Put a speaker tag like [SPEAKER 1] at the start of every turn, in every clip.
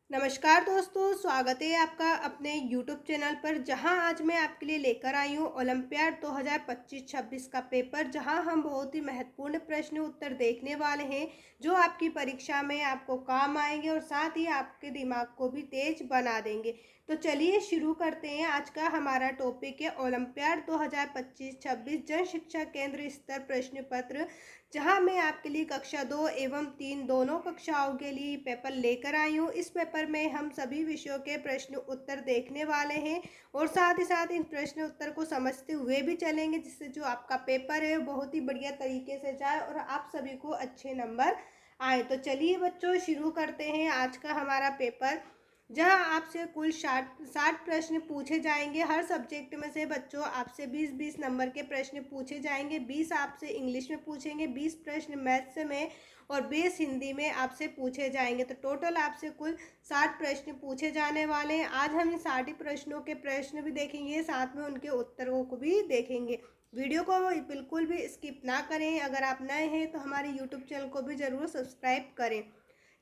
[SPEAKER 1] नमस्कार दोस्तों, स्वागत है आपका अपने YouTube चैनल पर। जहां आज मैं आपके लिए लेकर आई हूं ओलंपियाड 2025-26 का पेपर, जहां हम बहुत ही महत्वपूर्ण प्रश्न उत्तर देखने वाले हैं जो आपकी परीक्षा में आपको काम आएंगे और साथ ही आपके दिमाग को भी तेज बना देंगे। तो चलिए शुरू करते हैं। आज का हमारा टॉपिक है ओलंपियाड 2025-26 जन शिक्षा केंद्र स्तर प्रश्न पत्र, जहां मैं आपके लिए कक्षा 2 एवं 3 दोनों कक्षाओं के लिए पेपर लेकर आई हूं। इस पेपर में हम सभी विषयों के प्रश्न उत्तर देखने वाले हैं और साथ ही साथ इन प्रश्न उत्तर को समझते हुए भी चलेंगे, जिससे जो आपका पेपर है बहुत ही बढ़िया तरीके से जाए और आप सभी को अच्छे नंबर आए। तो चलिए बच्चों, शुरू करते हैं आज का हमारा पेपर, जहां आपसे कुल 60 प्रश्न पूछे जाएंगे। हर सब्जेक्ट में से बच्चों आपसे 20-20 नंबर के प्रश्न पूछे जाएंगे। 20 आपसे इंग्लिश में पूछेंगे, 20 प्रश्न मैथ्स में और 20 हिंदी में आपसे पूछे जाएंगे। तो टोटल आपसे कुल 60 प्रश्न पूछे जाने वाले हैं। आज हम इन 60 प्रश्नों के प्रश्न भी देखेंगे, साथ में उनके उत्तरों को भी देखेंगे। वीडियो को बिल्कुल भी स्किप ना करें। अगर आप नए हैं तो हमारे यूट्यूब चैनल को भी ज़रूर सब्सक्राइब करें।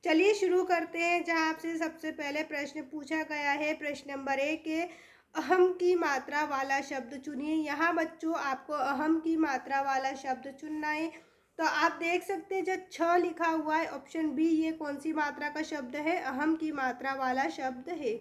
[SPEAKER 1] चलिए शुरू करते हैं। जहां आपसे सबसे पहले प्रश्न पूछा गया है, प्रश्न नंबर 1 है, अहम की मात्रा वाला शब्द चुनिए। यहाँ बच्चों आपको अहम की मात्रा वाला शब्द चुनना है। तो आप देख सकते हैं जब 6 लिखा हुआ है, ऑप्शन बी, ये कौन सी मात्रा का शब्द है? अहम की मात्रा वाला शब्द है।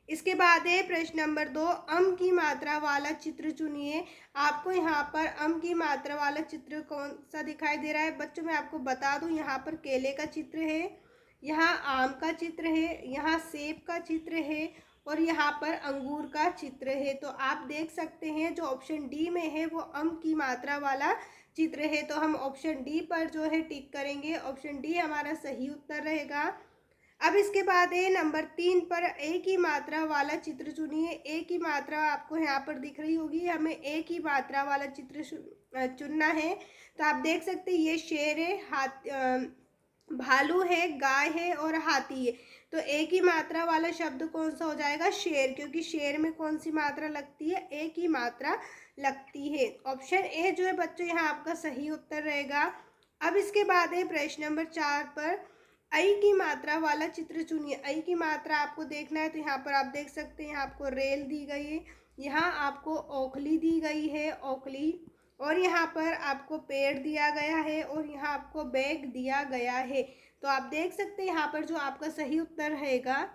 [SPEAKER 1] इसके बाद है प्रश्न नंबर 2, अम की मात्रा वाला चित्र चुनिए। आपको यहाँ पर अम की मात्रा वाला चित्र कौन सा दिखाई दे रहा है? बच्चों मैं आपको बता दूं, यहाँ पर केले का चित्र है, यहाँ आम का चित्र है, यहाँ सेब का चित्र है और यहाँ पर अंगूर का चित्र है। तो आप देख सकते हैं जो ऑप्शन डी में है वो अम की मात्रा वाला चित्र है। तो हम ऑप्शन डी पर जो है टिक करेंगे। ऑप्शन डी हमारा सही उत्तर रहेगा। अब इसके बाद है नंबर 3 पर, एक ही मात्रा वाला चित्र चुनिए। एक ही मात्रा आपको यहाँ पर दिख रही होगी, हमें एक ही मात्रा वाला चित्र चुनना है। तो आप देख सकते हैं ये शेर है, भालू है, गाय है और हाथी है। तो एक ही मात्रा वाला शब्द कौन सा हो जाएगा? शेर, क्योंकि शेर में कौन सी मात्रा लगती है? एक ही मात्रा लगती है। ऑप्शन ए जो है बच्चों यहाँ आपका सही उत्तर रहेगा। अब इसके बाद है प्रश्न नंबर 4 पर, आई की मात्रा वाला चित्र चुनिए। आई की मात्रा आपको देखना है तो यहाँ पर आप देख सकते हैं, यहाँ आपको रेल दी गई है, यहाँ आपको ओखली दी गई है, ओखली, और यहाँ पर आपको पेड़ दिया गया है और यहाँ आपको बैग दिया गया है। तो आप देख सकते हैं यहाँ पर जो आपका सही उत्तर रहेगा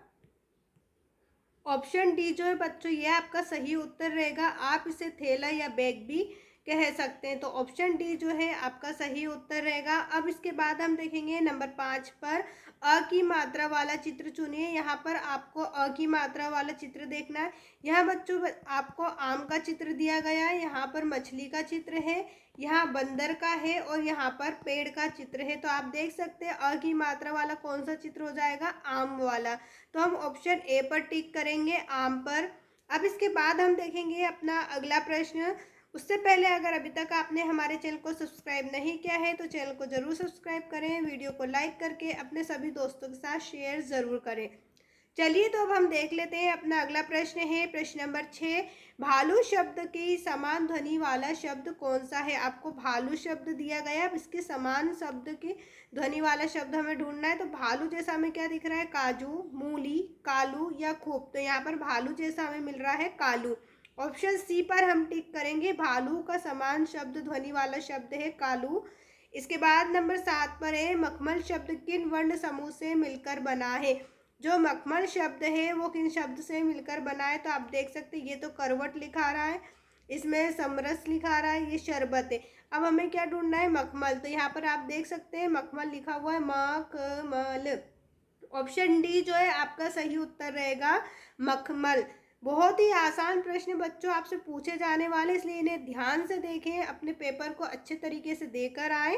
[SPEAKER 1] ऑप्शन डी जो है बच्चों, ये आपका सही उत्तर रहेगा। आप इसे थैला या बैग भी कह सकते हैं। तो ऑप्शन डी जो है आपका सही उत्तर रहेगा। अब इसके बाद हम देखेंगे नंबर 5 पर, अ की मात्रा वाला चित्र चुनिए। यहाँ पर आपको अ की मात्रा वाला चित्र देखना है। यहाँ बच्चों आपको आम का चित्र दिया गया है, यहाँ पर मछली का चित्र है, यहाँ बंदर का है और यहाँ पर पेड़ का चित्र है। तो आप देख सकते हैं अ की मात्रा वाला कौन सा चित्र हो जाएगा? आम वाला। तो हम ऑप्शन ए पर टिक करेंगे, आम पर। अब इसके बाद हम देखेंगे अपना अगला प्रश्न। उससे पहले अगर अभी तक आपने हमारे चैनल को सब्सक्राइब नहीं किया है तो चैनल को जरूर सब्सक्राइब करें, वीडियो को लाइक करके अपने सभी दोस्तों के साथ शेयर ज़रूर करें। चलिए तो अब हम देख लेते हैं अपना अगला प्रश्न है, प्रश्न नंबर 6, भालू शब्द की समान ध्वनि वाला शब्द कौन सा है? आपको भालू शब्द दिया गया, अब इसके समान शब्द की ध्वनि वाला शब्द हमें ढूंढना है। तो भालू जैसा हमें क्या दिख रहा है? काजू, मूली, कालू या खूब। तो यहाँ पर भालू जैसा हमें मिल रहा है कालू। ऑप्शन सी पर हम टिक करेंगे, भालू का समान शब्द ध्वनि वाला शब्द है कालू। इसके बाद नंबर 7 पर है, मखमल शब्द किन वर्ण समूह से मिलकर बना है? जो मखमल शब्द है वो किन शब्द से मिलकर बना है? तो आप देख सकते हैं ये तो करवट लिखा रहा है, इसमें समरस लिखा रहा है, ये शरबत है। अब हमें क्या ढूंढना है? मखमल। तो यहाँ पर आप देख सकते हैं मखमल लिखा हुआ है, मखमल। ऑप्शन डी जो है आपका सही उत्तर रहेगा, मखमल। बहुत ही आसान प्रश्न बच्चों आपसे पूछे जाने वाले, इसलिए इन्हें ध्यान से देखें, अपने पेपर को अच्छे तरीके से देकर आए।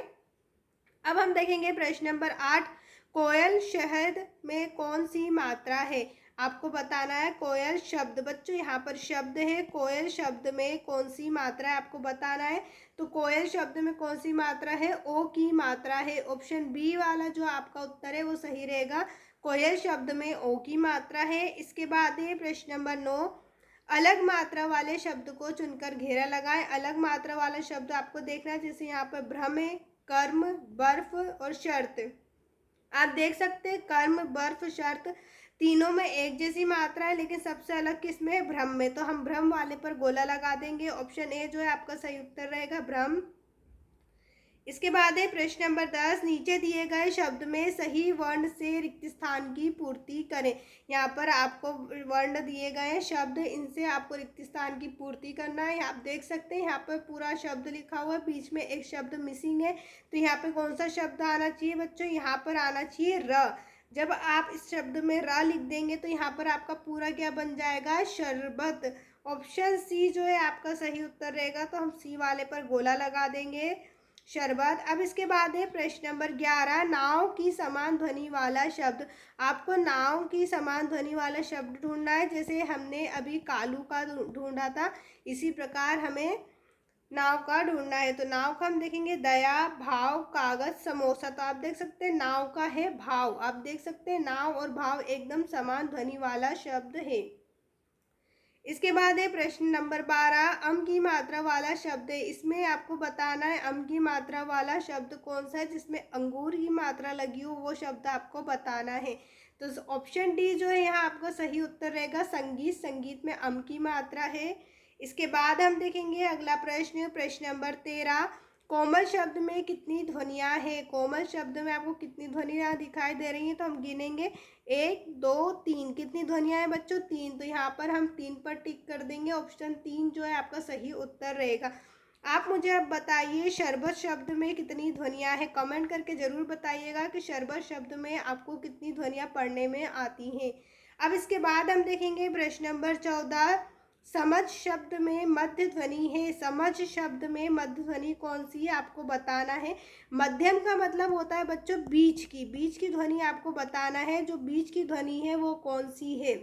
[SPEAKER 1] अब हम देखेंगे प्रश्न नंबर 8, कोयल शहद में कौन सी मात्रा है? आपको बताना है कोयल शब्द। बच्चों यहाँ पर शब्द है, कोयल शब्द में कौन सी मात्रा है आपको बताना है। तो कोयल शब्द में कौन सी मात्रा है? ओ की मात्रा है। ऑप्शन बी वाला जो आपका उत्तर है वो सही रहेगा, कोयल शब्द में ओ की मात्रा है। इसके बाद है प्रश्न नंबर 9, अलग मात्रा वाले शब्द को चुनकर घेरा लगाएं। अलग मात्रा वाला शब्द आपको देखना है, जैसे यहाँ पर भ्रम है, कर्म, बर्फ और शर्त। आप देख सकते हैं कर्म, बर्फ, शर्त तीनों में एक जैसी मात्रा है, लेकिन सबसे अलग किसमें है? भ्रम में। तो हम भ्रम वाले पर गोला लगा देंगे। ऑप्शन ए जो है आपका सही उत्तर रहेगा, भ्रम। इसके बाद है प्रश्न नंबर 10, नीचे दिए गए शब्द में सही वर्ण से रिक्त स्थान की पूर्ति करें। यहाँ पर आपको वर्ण दिए गए हैं, शब्द, इनसे आपको रिक्त स्थान की पूर्ति करना है। आप देख सकते हैं यहाँ पर पूरा शब्द लिखा हुआ है, बीच में एक शब्द मिसिंग है। तो यहाँ पे कौन सा शब्द आना चाहिए बच्चों? यहाँ पर आना चाहिए र। जब आप इस शब्द में र लिख देंगे तो यहाँ पर आपका पूरा क्या बन जाएगा? शरबत। ऑप्शन सी जो है आपका सही उत्तर रहेगा। तो हम सी वाले पर गोला लगा देंगे, शरबत। अब इसके बाद है प्रश्न नंबर 11, नाव की समान ध्वनि वाला शब्द। आपको नाव की समान ध्वनि वाला शब्द ढूंढना है, जैसे हमने अभी कालू का ढूंढा था, इसी प्रकार हमें नाव का ढूंढना है। तो नाव का हम देखेंगे दया, भाव, कागज, समोसा। तो आप देख सकते हैं नाव का है भाव। आप देख सकते हैं नाव और भाव एकदम समान ध्वनि वाला शब्द है। इसके बाद है प्रश्न नंबर 12, अम की मात्रा वाला शब्द है। इसमें आपको बताना है अम की मात्रा वाला शब्द कौन सा है, जिसमें अंगूर की मात्रा लगी हो, वो शब्द आपको बताना है। तो ऑप्शन डी जो है यहाँ आपका सही उत्तर रहेगा, संगीत। संगीत में अम की मात्रा है। इसके बाद हम देखेंगे अगला प्रश्न, प्रश्न नंबर 13, कोमल शब्द में कितनी ध्वनियाँ हैं? कोमल शब्द में आपको कितनी ध्वनियाँ दिखाई दे रही हैं? तो हम गिनेंगे 1, 2, 3। कितनी ध्वनियाँ हैं बच्चों? 3। तो यहाँ पर हम 3 पर टिक कर देंगे। ऑप्शन 3 जो है आपका सही उत्तर रहेगा। आप मुझे अब बताइए शरबत शब्द में कितनी ध्वनियाँ हैं? कमेंट करके ज़रूर बताइएगा कि शरबत शब्द में आपको कितनी ध्वनियाँ पढ़ने में आती हैं। अब इसके बाद हम देखेंगे प्रश्न नंबर 14, समझ शब्द में मध्य ध्वनि है। समझ शब्द में मध्य ध्वनि कौन सी है आपको बताना है। मध्यम का मतलब होता है बच्चों बीच की। बीच की ध्वनि आपको बताना है, जो बीच की ध्वनि है वो कौन सी है।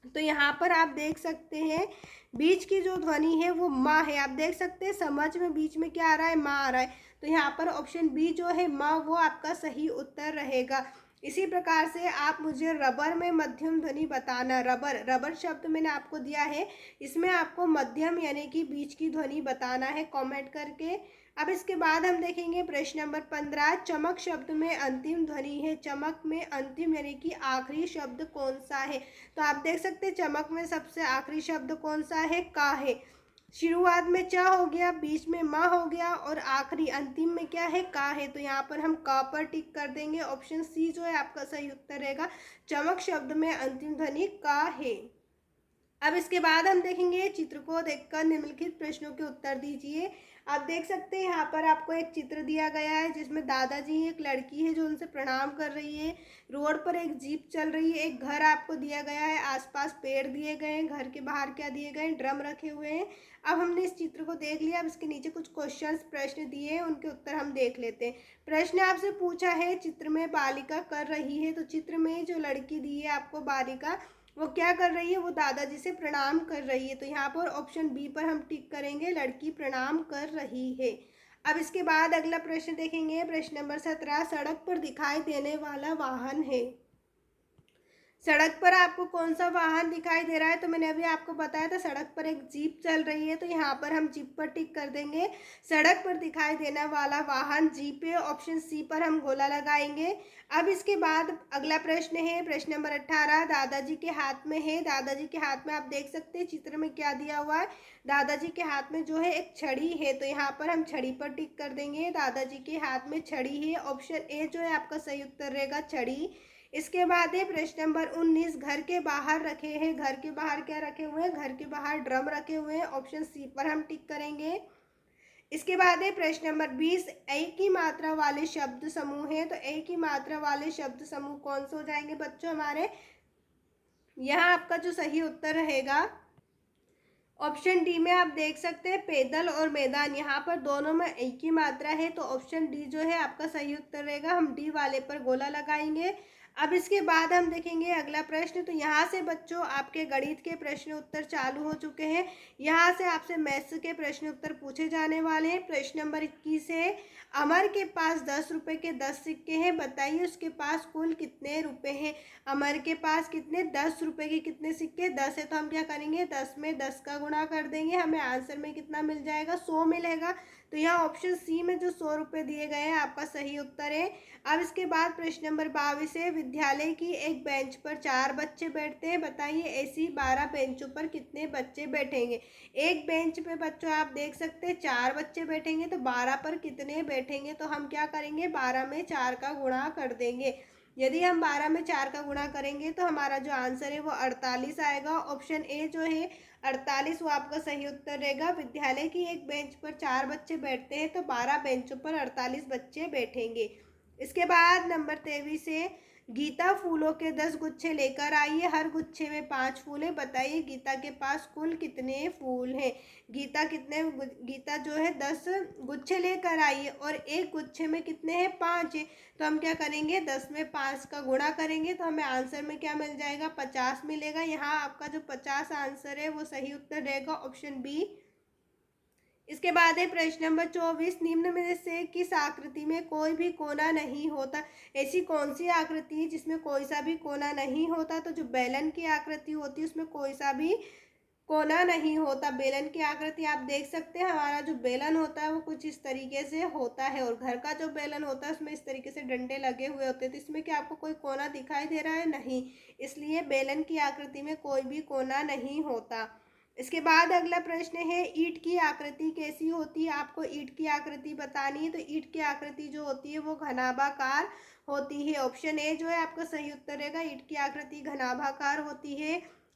[SPEAKER 1] तो यहाँ पर आप देख सकते हैं बीच की जो ध्वनि है वो माँ है। आप देख सकते हैं समझ में बीच में क्या आ रहा है? माँ आ रहा है। तो यहाँ पर ऑप्शन बी जो है माँ, वो आपका सही उत्तर रहेगा। इसी प्रकार से आप मुझे रबर में मध्यम ध्वनि बताना। रबर, रबर शब्द मैंने आपको दिया है, इसमें आपको मध्यम यानी कि बीच की ध्वनि बताना है कमेंट करके। अब इसके बाद हम देखेंगे प्रश्न नंबर 15, चमक शब्द में अंतिम ध्वनि है। चमक में अंतिम यानी कि आखिरी शब्द कौन सा है? तो आप देख सकते हैं चमक में सबसे आखिरी शब्द कौन सा है? का है। शुरुआत में च हो गया, बीच में म हो गया और आखिरी अंतिम में क्या है? का है। तो यहाँ पर हम का पर टिक कर देंगे। ऑप्शन सी जो है आपका सही उत्तर रहेगा, चमक शब्द में अंतिम ध्वनि का है। अब इसके बाद हम देखेंगे चित्र को देखकर निम्नलिखित प्रश्नों के उत्तर दीजिए। आप देख सकते हैं यहाँ पर आपको एक चित्र दिया गया है, जिसमें दादाजी, एक लड़की है जो उनसे प्रणाम कर रही है, रोड पर एक जीप चल रही है, एक घर आपको दिया गया है, आसपास पेड़ दिए गए हैं, घर के बाहर क्या दिए गए हैं? ड्रम रखे हुए हैं। अब हमने इस चित्र को देख लिया। अब इसके नीचे कुछ क्वेश्चंस, प्रश्न दिए हैं, उनके उत्तर हम देख लेते हैं। प्रश्न आपसे पूछा है चित्र में बालिका कर रही है। तो चित्र में जो लड़की दी है आपको बालिका, वो क्या कर रही है? वो दादाजी से प्रणाम कर रही है। तो यहाँ पर ऑप्शन बी पर हम टिक करेंगे, लड़की प्रणाम कर रही है। अब इसके बाद अगला प्रश्न देखेंगे, प्रश्न नंबर 17, सड़क पर दिखाई देने वाला वाहन है। सड़क पर आपको कौन सा वाहन दिखाई दे रहा है? तो मैंने अभी आपको बताया था सड़क पर एक जीप चल रही है। तो यहाँ पर हम जीप पर टिक कर देंगे, सड़क पर दिखाई देने वाला वाहन जीप है। ऑप्शन सी पर हम गोला लगाएंगे। अब इसके बाद अगला प्रश्न है प्रश्न नंबर 18, दादाजी के हाथ में है। दादाजी के हाथ में आप देख सकते हैं चित्र में क्या दिया हुआ है, दादाजी के हाथ में जो है एक छड़ी है। तो यहाँ पर हम छड़ी पर टिक कर देंगे, दादाजी के हाथ में छड़ी है। ऑप्शन ए जो है आपका सही उत्तर रहेगा, छड़ी। इसके बाद है प्रश्न नंबर 19, घर के बाहर रखे हैं। घर के बाहर क्या रखे हुए हैं? घर के बाहर ड्रम रखे हुए हैं। ऑप्शन सी पर हम टिक करेंगे। इसके बाद है प्रश्न नंबर 20, एक ही मात्रा वाले शब्द समूह है। तो एक ही मात्रा वाले शब्द समूह कौन से हो जाएंगे बच्चों हमारे? यहाँ आपका जो सही उत्तर रहेगा ऑप्शन डी में आप देख सकते हैं पैदल और मैदान। यहाँ पर दोनों में एक ही मात्रा है। तो ऑप्शन डी जो है आपका सही उत्तर रहेगा। हम डी वाले पर गोला लगाएंगे। अब इसके बाद हम देखेंगे अगला प्रश्न। तो यहाँ से बच्चों आपके गणित के प्रश्न उत्तर चालू हो चुके हैं। यहाँ से आपसे मैथ्स के प्रश्न उत्तर पूछे जाने वाले हैं। प्रश्न नंबर 21 है, अमर के पास 10 रुपए के 10 सिक्के हैं, बताइए उसके पास कुल कितने रुपए हैं। अमर के पास कितने 10 रुपए के कितने सिक्के 10 है, तो हम क्या करेंगे 10 में 10 का गुणा कर देंगे, हमें आंसर में कितना मिल जाएगा 100 मिलेगा। तो यहाँ ऑप्शन सी में जो 100 रुपये दिए गए हैं आपका सही उत्तर है। अब इसके बाद प्रश्न नंबर 22 है, विद्यालय की एक बेंच पर 4 बच्चे बैठते हैं, बताइए ऐसी 12 बेंचों पर कितने बच्चे बैठेंगे। एक बेंच पे बच्चों आप देख सकते हैं 4 बच्चे बैठेंगे, तो 12 पर कितने बैठेंगे, तो हम क्या करेंगे 12 में 4 का गुणा कर देंगे। यदि हम 12 में 4 का गुणा करेंगे तो हमारा जो आंसर है वो 48 आएगा। ऑप्शन ए जो है 48 वो आपका सही उत्तर रहेगा। विद्यालय की एक बेंच पर 4 बच्चे बैठते हैं, तो 12 बेंचों पर 48 बच्चे बैठेंगे। इसके बाद नंबर 23 है, गीता फूलों के 10 गुच्छे लेकर आई है, हर गुच्छे में 5 फूल है, बताइए गीता के पास कुल कितने फूल हैं। गीता जो है 10 गुच्छे लेकर आई है और एक गुच्छे में कितने हैं 5 है, तो हम क्या करेंगे 10 में 5 का गुणा करेंगे, तो हमें आंसर में क्या मिल जाएगा 50 मिलेगा। यहाँ आपका जो 50 आंसर है वो सही उत्तर रहेगा, ऑप्शन बी। इसके बाद है प्रश्न नंबर 24, निम्न में से किस आकृति में कोई भी कोना नहीं होता। ऐसी कौन सी आकृति है जिसमें कोई सा भी कोना नहीं होता, तो जो बेलन की आकृति होती है उसमें कोई सा भी कोना नहीं होता। बेलन की आकृति आप देख सकते हैं, हमारा जो बेलन होता है वो कुछ इस तरीके से होता है, और घर का जो बेलन होता है उसमें इस तरीके से डंडे लगे हुए होते हैं। तो इसमें क्या आपको कोई कोना दिखाई दे रहा है, नहीं, इसलिए बेलन की आकृति में कोई भी कोना नहीं होता। इसके बाद अगला प्रश्न है, ईंट की आकृति कैसी होती है, आपको ईंट की आकृति बतानी है। तो ईंट की आकृति जो होती है वो घनाभाकार होती है। ऑप्शन ए जो है आपका सही उत्तर रहेगा, ईंट की आकृति घनाभाकार होती है।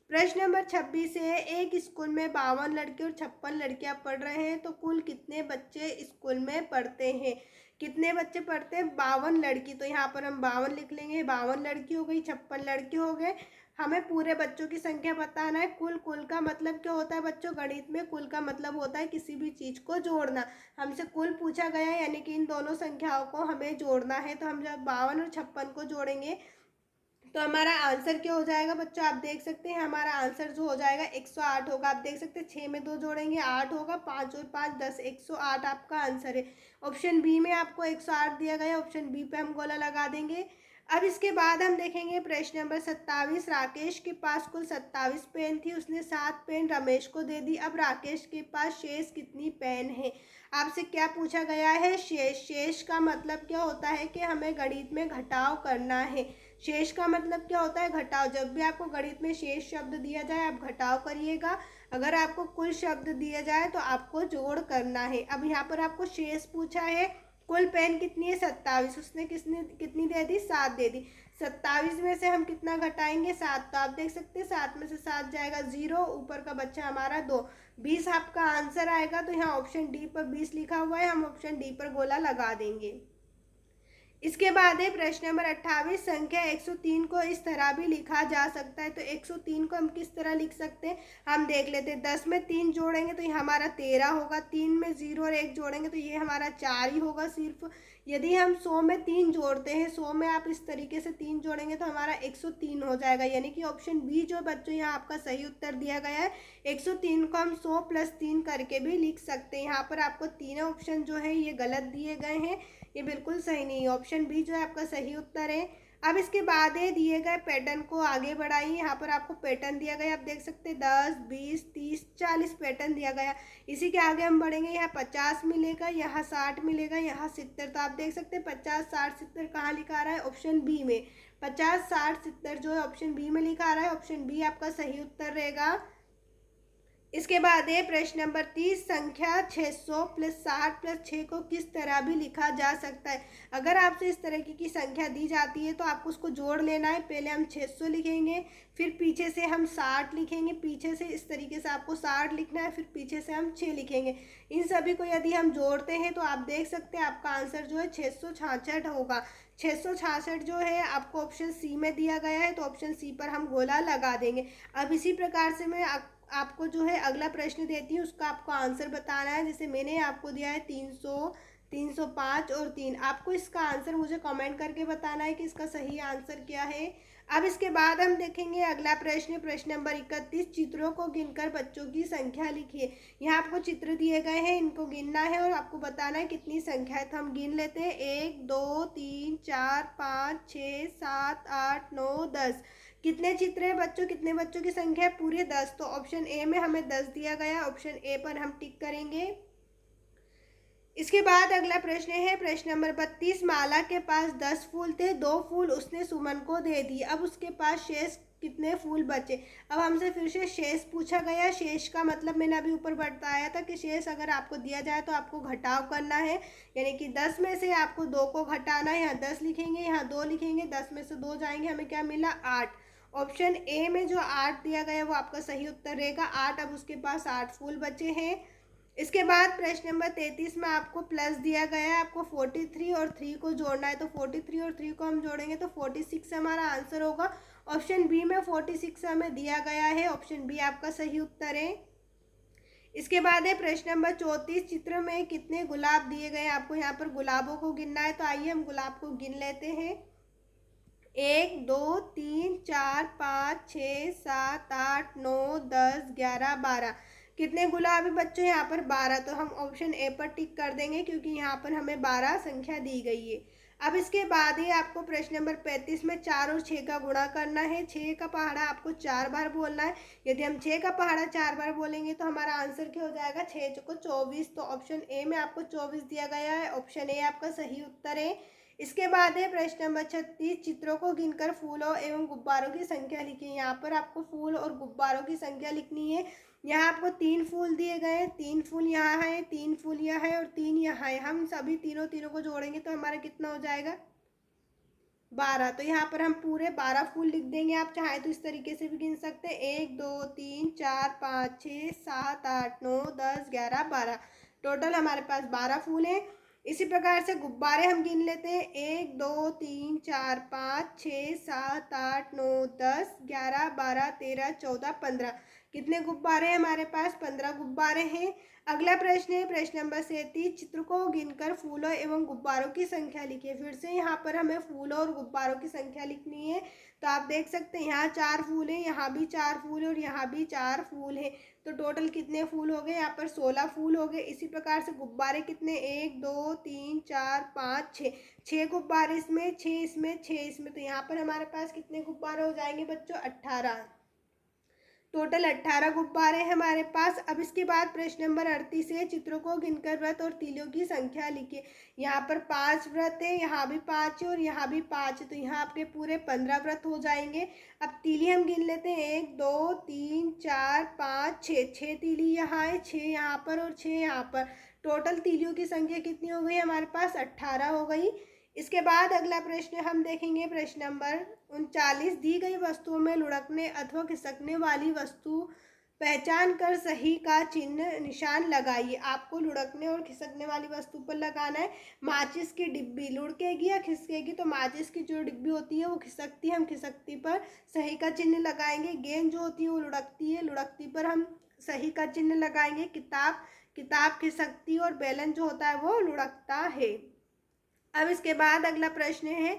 [SPEAKER 1] प्रश्न नंबर 26 है, एक स्कूल में 52 लड़के और 56 लड़कियां पढ़ रहे हैं, तो कुल कितने बच्चे स्कूल में पढ़ते हैं। कितने बच्चे पढ़ते हैं 52 लड़की, तो यहाँ पर हम 52 लिख लेंगे, 52 लड़की हो गई 56 लड़के हो गए। हमें पूरे बच्चों की संख्या बताना है। कुल का मतलब क्या होता है बच्चों, गणित में कुल का मतलब होता है किसी भी चीज़ को जोड़ना। हमसे कुल पूछा गया है, यानी कि इन दोनों संख्याओं को हमें जोड़ना है। तो हम जब 52 और 56 को जोड़ेंगे तो हमारा आंसर क्या हो जाएगा बच्चों, आप देख सकते हैं हमारा आंसर जो हो जाएगा 108 होगा। आप देख सकते हैं 6 में 2 जोड़ेंगे 8 होगा, 5 और 5 10, 108 आपका आंसर है। ऑप्शन बी में आपको 108 दिया गया है, ऑप्शन बी पे हम गोला लगा देंगे। अब इसके बाद हम देखेंगे प्रश्न नंबर 27, राकेश के पास कुल 27 पेन थी, उसने 7 पेन रमेश को दे दी। अब राकेश के पास शेष कितनी पेन है। आपसे क्या पूछा गया है, शेष। शेष का मतलब क्या होता है कि हमें गणित में घटाव करना है। शेष का मतलब क्या होता है, घटाव। जब भी आपको गणित में शेष शब्द दिया जाए आप घटाव करिएगा, अगर आपको कुल शब्द दिया जाए तो आपको जोड़ करना है। अब यहाँ पर आपको शेष पूछा है, कुल पेन कितनी है 27, उसने कितनी दे दी 7 दे दी। 27 में से हम कितना घटाएंगे 7, तो आप देख सकते हैं 7 में से 7 जाएगा 0, ऊपर का बच्चा हमारा 2, 20 आपका आंसर आएगा। तो यहाँ ऑप्शन डी पर 20 लिखा हुआ है, हम ऑप्शन डी पर गोला लगा देंगे। इसके बाद है प्रश्न नंबर 28, संख्या 103 को इस तरह भी लिखा जा सकता है। तो 103 को हम किस तरह लिख सकते हैं, हम देख लेते हैं। 10 में 3 जोड़ेंगे तो ये हमारा 13 होगा, 3 में 0 और 1 जोड़ेंगे तो ये हमारा 4 ही होगा सिर्फ। यदि हम 100 में 3 जोड़ते हैं, 100 में आप इस तरीके से 3 जोड़ेंगे तो हमारा 103 हो जाएगा, यानी कि ऑप्शन बी जो बच्चों यहाँ आपका सही उत्तर दिया गया है। 103 को हम 100 + 3 करके भी लिख सकते हैं। यहाँ पर आपको तीनों ऑप्शन जो है ये गलत दिए गए हैं, ये बिल्कुल सही नहीं है। ऑप्शन बी जो है आपका सही उत्तर है। अब इसके बाद है दिए गए पैटर्न को आगे बढ़ाइए। यहाँ पर आपको पैटर्न दिया गया, आप देख सकते हैं 10 20 30 40 पैटर्न दिया गया। इसी के आगे हम बढ़ेंगे, यहाँ 50 मिलेगा, यहाँ 60 मिलेगा, यहाँ 70। तो आप देख सकते हैं 50 60 70 कहाँ लिखा आ रहा है, ऑप्शन बी में। 50 60 70 जो है ऑप्शन बी में लिखा आ रहा है, ऑप्शन बी आपका सही उत्तर रहेगा। इसके बाद है प्रश्न नंबर 30, संख्या 600 + 60 + 6 को किस तरह भी लिखा जा सकता है। अगर आपसे इस तरह की संख्या दी जाती है तो आपको उसको जोड़ लेना है। पहले हम 600 लिखेंगे, फिर पीछे से हम 60 लिखेंगे, पीछे से इस तरीके से आपको 60 लिखना है, फिर पीछे से हम 6 लिखेंगे। इन सभी को यदि हम जोड़ते हैं तो आप देख सकते हैं आपका आंसर जो है 666 होगा। 666 जो है आपको ऑप्शन सी में दिया गया है, तो ऑप्शन सी पर हम गोला लगा देंगे। अब इसी प्रकार से मैं आपको जो है अगला प्रश्न देती हूँ, उसका आपको आंसर बताना है। जैसे मैंने आपको दिया है 300 305 और 3, आपको इसका आंसर मुझे कमेंट करके बताना है कि इसका सही आंसर क्या है। अब इसके बाद हम देखेंगे अगला प्रश्न, प्रश्न नंबर 31, चित्रों को गिनकर बच्चों की संख्या लिखिए। यहाँ आपको चित्र दिए गए हैं, इनको गिनना है और आपको बताना है कितनी संख्या है। तो हम गिन लेते हैं, 1 2 3 4 5 6 7 8 9 10। कितने चित्र हैं बच्चों, कितने बच्चों की संख्या है? पूरे 10। तो ऑप्शन ए में हमें 10 दिया गया, ऑप्शन ए पर हम टिक करेंगे। इसके बाद अगला प्रश्न है प्रश्न नंबर 32, माला के पास 10 फूल थे, 2 फूल उसने सुमन को दे दिए, अब उसके पास शेष कितने फूल बचे? अब हमसे फिर से शेष पूछा गया। शेष का मतलब मैंने अभी ऊपर बताया था कि शेष अगर आपको दिया जाए तो आपको घटाव करना है, यानी कि 10 में से आपको 2 को घटाना है। यहाँ 10 लिखेंगे, यहाँ 2 लिखेंगे, 10 में से 2 जाएंगे, हमें क्या मिला? 8। ऑप्शन ए में जो 8 दिया गया वो आपका सही उत्तर रहेगा। 8, अब उसके पास 8 फूल बचे हैं। इसके बाद प्रश्न नंबर 33 में आपको प्लस दिया गया है, आपको 43 और 3 को जोड़ना है। तो 43 और 3 को हम जोड़ेंगे तो 46 हमारा आंसर होगा। ऑप्शन बी में 46 हमें दिया गया है, ऑप्शन बी आपका सही उत्तर है। इसके बाद है प्रश्न नंबर 34, चित्र में कितने गुलाब दिए गए हैं? आपको यहाँ पर गुलाबों को गिनना है। तो आइए हम गुलाब को गिन लेते हैं, 1 2 3 4 5 6 7 8 9 10 11 12। कितने गुलाब है बच्चों? यहाँ पर 12। तो हम ऑप्शन ए पर टिक कर देंगे क्योंकि यहाँ पर हमें 12 संख्या दी गई है। अब इसके बाद ही आपको प्रश्न नंबर 35 में 4 और 6 का गुणा करना है। 6 का पहाड़ा आपको 4 बार बोलना है। यदि हम 6 का पहाड़ा 4 बार बोलेंगे तो हमारा आंसर क्या हो जाएगा? 6 को 24। तो ऑप्शन ए में आपको 24 दिया गया है, ऑप्शन ए आपका सही उत्तर है। इसके बाद है प्रश्न नंबर 36, चित्रों को गिनकर फूलों एवं गुब्बारों की संख्या लिखिए। यहाँ पर आपको फूल और गुब्बारों की संख्या लिखनी है। यहाँ आपको 3 फूल दिए गए हैं, 3 फूल यहाँ है, 3 फूल यहाँ है और 3 यहाँ है। हम सभी तीनों को जोड़ेंगे तो हमारा कितना हो जाएगा? 12। तो यहाँ पर हम पूरे 12 फूल लिख देंगे। आप चाहे तो इस तरीके से भी गिन सकते हैं, 1 2 3 4 5 6 7 8 9 10 11 12। टोटल हमारे पास 12 फूल हैं। इसी प्रकार से गुब्बारे हम गिन लेते हैं, 1 2 3 4 5 6 7 8 9 10 11 12 13 14 15। कितने गुब्बारे हैं हमारे पास? 15 गुब्बारे हैं। अगला प्रश्न है प्रश्न नंबर 37, चित्र को गिनकर फूलों एवं गुब्बारों की संख्या लिखिए। फिर से यहाँ पर हमें फूलों और गुब्बारों की संख्या लिखनी है। तो आप देख सकते हैं यहाँ 4 फूल हैं, यहाँ भी 4 फूल और यहाँ भी 4 फूल हैं। तो टोटल कितने फूल हो गए? यहाँ पर 16 फूल हो गए। इसी प्रकार से गुब्बारे कितने? 1 2 3 4 5 6। 6 गुब्बारे इसमें, 6 इसमें, 6 इसमें। तो यहाँ पर हमारे पास कितने गुब्बारे हो जाएंगे बच्चों? 18। टोटल 18 गुब्बारे हैं हमारे पास। अब इसके बाद प्रश्न नंबर 38 है, चित्रों को गिनकर व्रत और तीलियों की संख्या लिखिए। यहाँ पर 5 व्रत है, यहाँ भी 5 है और यहाँ भी 5 है। तो यहाँ आपके पूरे 15 व्रत हो जाएंगे। अब तीली हम गिन लेते हैं, 1 2 3 4 5 6। 6 तीली यहाँ है, 6 यहाँ पर और 6 यहाँ पर। टोटल तीलियों की संख्या कितनी हो गई हमारे पास? 18 हो गई। इसके बाद अगला प्रश्न हम देखेंगे, प्रश्न नंबर 39, दी गई वस्तुओं में लुढ़कने अथवा खिसकने वाली वस्तु पहचान कर सही का चिन्ह निशान लगाइए। आपको लुढ़कने और खिसकने वाली वस्तु पर लगाना है। माचिस की डिब्बी लुढ़केगी या खिसकेगी? तो माचिस की जो डिब्बी होती है वो खिसकती है, हम खिसकती पर सही का चिन्ह लगाएंगे। गेंद जो होती है वो लुढ़कती है, लुढ़कती पर हम सही का चिन्ह लगाएंगे। किताब खिसकती और बेलन जो होता है वो लुढ़कता है। अब इसके बाद अगला प्रश्न है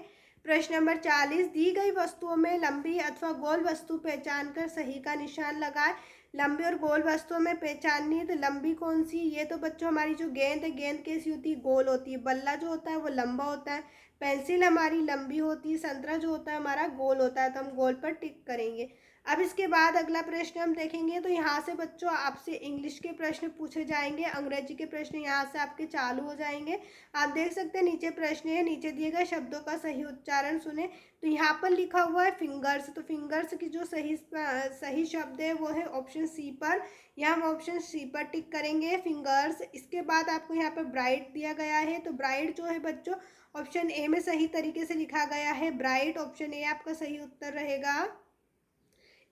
[SPEAKER 1] प्रश्न नंबर 40, दी गई वस्तुओं में लंबी अथवा गोल वस्तु पहचान कर सही का निशान लगाए। लंबी और गोल वस्तुओं में पहचाननी है। तो लंबी कौन सी? ये तो बच्चों हमारी जो गेंद है, गेंद कैसी होती है? गोल होती है। बल्ला जो होता है वो लंबा होता है। पेंसिल हमारी लंबी होती है। संतरा जो होता है हमारा गोल होता है। तो हम गोल पर टिक करेंगे। अब इसके बाद अगला प्रश्न हम देखेंगे। तो यहाँ से बच्चों आपसे इंग्लिश के प्रश्न पूछे जाएंगे, अंग्रेजी के प्रश्न यहाँ से आपके चालू हो जाएंगे। आप देख सकते हैं नीचे प्रश्न है, नीचे दिए गए शब्दों का सही उच्चारण सुने। तो यहाँ पर लिखा हुआ है फिंगर्स। तो फिंगर्स की जो सही शब्द है वो है ऑप्शन सी पर। यहाँ हम ऑप्शन सी पर टिक करेंगे, फिंगर्स। इसके बाद आपको यहाँ पर ब्राइट दिया गया है। तो ब्राइट जो है बच्चों ऑप्शन ए में सही तरीके से लिखा गया है, ब्राइट। ऑप्शन ए आपका सही उत्तर रहेगा।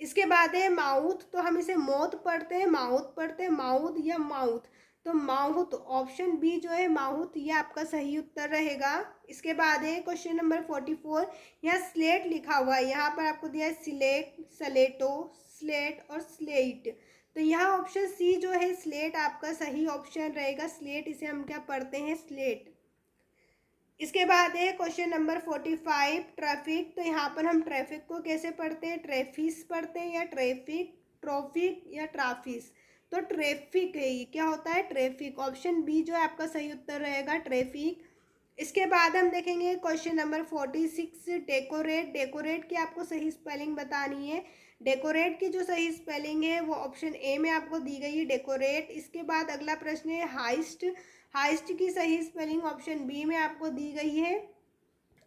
[SPEAKER 1] इसके बाद है माउथ। तो हम इसे मौत पढ़ते हैं, माउथ पढ़ते हैं, माउथ या माउथ। तो माउथ ऑप्शन बी जो है माउथ, ये आपका सही उत्तर रहेगा। इसके बाद है क्वेश्चन नंबर 44, यहाँ स्लेट लिखा हुआ है। यहाँ पर आपको दिया है सिलेट, सलेटो, स्लेट और स्लेट। तो यहाँ ऑप्शन सी जो है स्लेट आपका सही ऑप्शन रहेगा। स्लेट, इसे हम क्या पढ़ते हैं? स्लेट। इसके बाद है क्वेश्चन नंबर 45 ट्रैफिक। तो यहाँ पर हम ट्रैफिक को कैसे पढ़ते हैं, ट्रैफिस पढ़ते हैं या ट्रैफिक, ट्रॉफिक या ट्राफिस। तो ट्रैफिक है, ये क्या होता है, ट्रैफिक। ऑप्शन बी जो है आपका सही उत्तर रहेगा, ट्रैफिक। इसके बाद हम देखेंगे क्वेश्चन नंबर 46 डेकोरेट। डेकोरेट की आपको सही स्पेलिंग बतानी है। डेकोरेट की जो सही स्पेलिंग है वो ऑप्शन ए में आपको दी गई है, डेकोरेट। इसके बाद अगला प्रश्न है हाइस्ट। हाइस्ट की सही स्पेलिंग ऑप्शन बी में आपको दी गई है।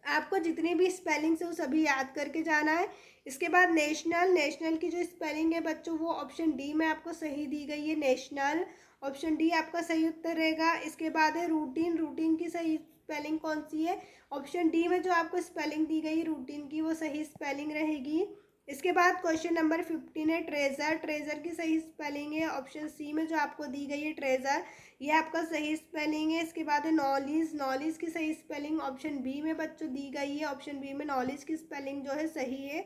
[SPEAKER 1] आपको जितनी भी स्पेलिंग्स है वो सभी याद करके जाना है। इसके बाद नेशनल। नेशनल की जो स्पेलिंग है बच्चों वो ऑप्शन डी में आपको सही दी गई है, नेशनल। ऑप्शन डी आपका सही उत्तर रहेगा। इसके बाद है रूटीन। रूटीन की सही स्पेलिंग कौन सी है, ऑप्शन डी में जो आपको स्पेलिंग दी गई है रूटीन की वो सही स्पेलिंग रहेगी। इसके बाद क्वेश्चन नंबर 15 है ट्रेजर। ट्रेजर की सही स्पेलिंग है ऑप्शन सी में जो आपको दी गई है, ट्रेजर, ये आपका सही स्पेलिंग है। इसके बाद है नॉलेज। नॉलेज की सही स्पेलिंग ऑप्शन बी में बच्चों दी गई है, ऑप्शन बी में नॉलेज की स्पेलिंग जो है सही है।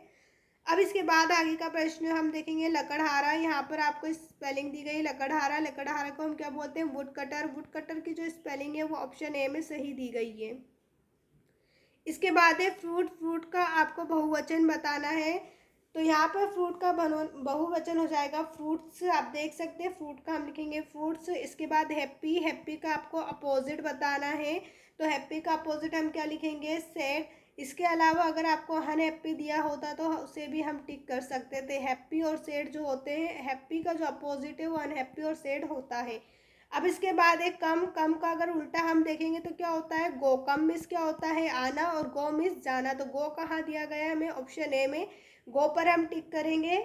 [SPEAKER 1] अब इसके बाद आगे का प्रश्न हम देखेंगे लकड़हारा। यहाँ पर आपको स्पेलिंग दी गई लकड़हारा। लकड़हारा को हम क्या बोलते हैं, वुड कटर। वुड कटर की जो स्पेलिंग है वो ऑप्शन ए में सही दी गई है। इसके बाद है फ्रूट। फ्रूट का आपको बहुवचन बताना है। तो यहाँ पर फ्रूट का बहुवचन हो जाएगा फ्रूट्स। आप देख सकते हैं फ्रूट का हम लिखेंगे फ्रूट्स। इसके बाद हैप्पी। हैप्पी का आपको अपोजिट बताना है। तो हैप्पी का अपोजिट हम क्या लिखेंगे, सैड। इसके अलावा अगर आपको अनहैप्पी दिया होता तो उसे भी हम टिक कर सकते थे। हैप्पी और सैड जो होते हैं, हैप्पी का जो अपोजिट है वो अनहैप्पी और सैड होता है। अब इसके बाद एक कम। कम का अगर उल्टा हम देखेंगे तो क्या होता है, गो। कम मिस क्या होता है, आना, और गो मिस जाना। तो गो कहाँ दिया गया है हमें, ऑप्शन ए में, गो पर हम टिक करेंगे।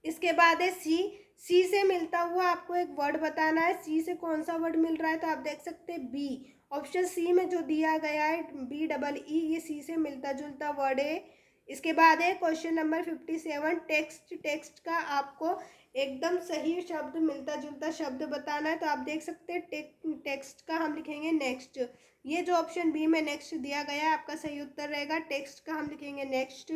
[SPEAKER 1] इसके बाद है सी। सी से मिलता हुआ आपको एक वर्ड बताना है। सी से कौन सा वर्ड मिल रहा है, तो आप देख सकते हैं बी। ऑप्शन सी में जो दिया गया है बी डबल ई, ये सी से मिलता जुलता वर्ड है। इसके बाद है क्वेश्चन नंबर 57 टेक्स्ट। टेक्स्ट का आपको एकदम सही शब्द, मिलता जुलता शब्द बताना है। तो आप देख सकते हैं टेक्स्ट का हम लिखेंगे नेक्स्ट। ये जो ऑप्शन बी में नेक्स्ट दिया गया है आपका सही उत्तर रहेगा, टेक्स्ट का हम लिखेंगे नेक्स्ट।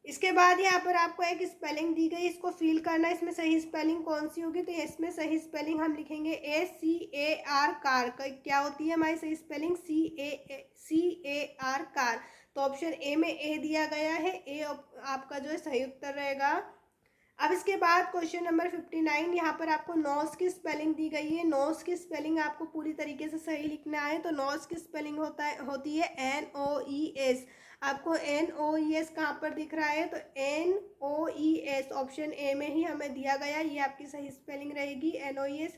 [SPEAKER 1] इसके बाद यहाँ पर आपको एक स्पेलिंग दी गई, इसको फिल करना है, इसमें सही स्पेलिंग कौन सी होगी। तो इसमें सही स्पेलिंग हम लिखेंगे ACAR, कार। क्या होती है हमारी सही स्पेलिंग, CAR, कार। तो ऑप्शन ए में ए दिया गया है, ए आपका जो है सही उत्तर रहेगा। अब इसके बाद क्वेश्चन नंबर 59, यहाँ पर आपको नोज की स्पेलिंग दी गई है। नोज की स्पेलिंग आपको पूरी तरीके से सही लिखना है। तो नोज की स्पेलिंग होती है NOES। आपको NOES कहाँ पर दिख रहा है, तो NOES ऑप्शन ए में ही हमें दिया गया, ये आपकी सही स्पेलिंग रहेगी NOES।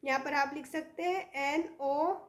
[SPEAKER 1] यहाँ पर आप लिख सकते हैं NOES।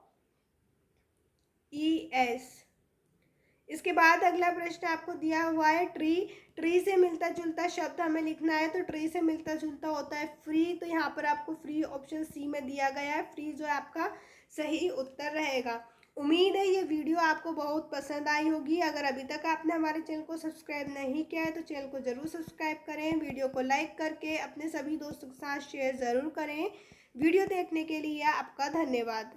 [SPEAKER 1] इसके बाद अगला प्रश्न आपको दिया हुआ है ट्री। ट्री से मिलता जुलता शब्द हमें लिखना है। तो ट्री से मिलता जुलता होता है फ्री। तो यहाँ पर आपको फ्री ऑप्शन सी में दिया गया है, फ्री जो है आपका सही उत्तर रहेगा। उम्मीद है ये वीडियो आपको बहुत पसंद आई होगी। अगर अभी तक आपने हमारे चैनल को सब्सक्राइब नहीं किया है तो चैनल को ज़रूर सब्सक्राइब करें। वीडियो को लाइक करके अपने सभी दोस्तों के साथ शेयर ज़रूर करें। वीडियो देखने के लिए आपका धन्यवाद।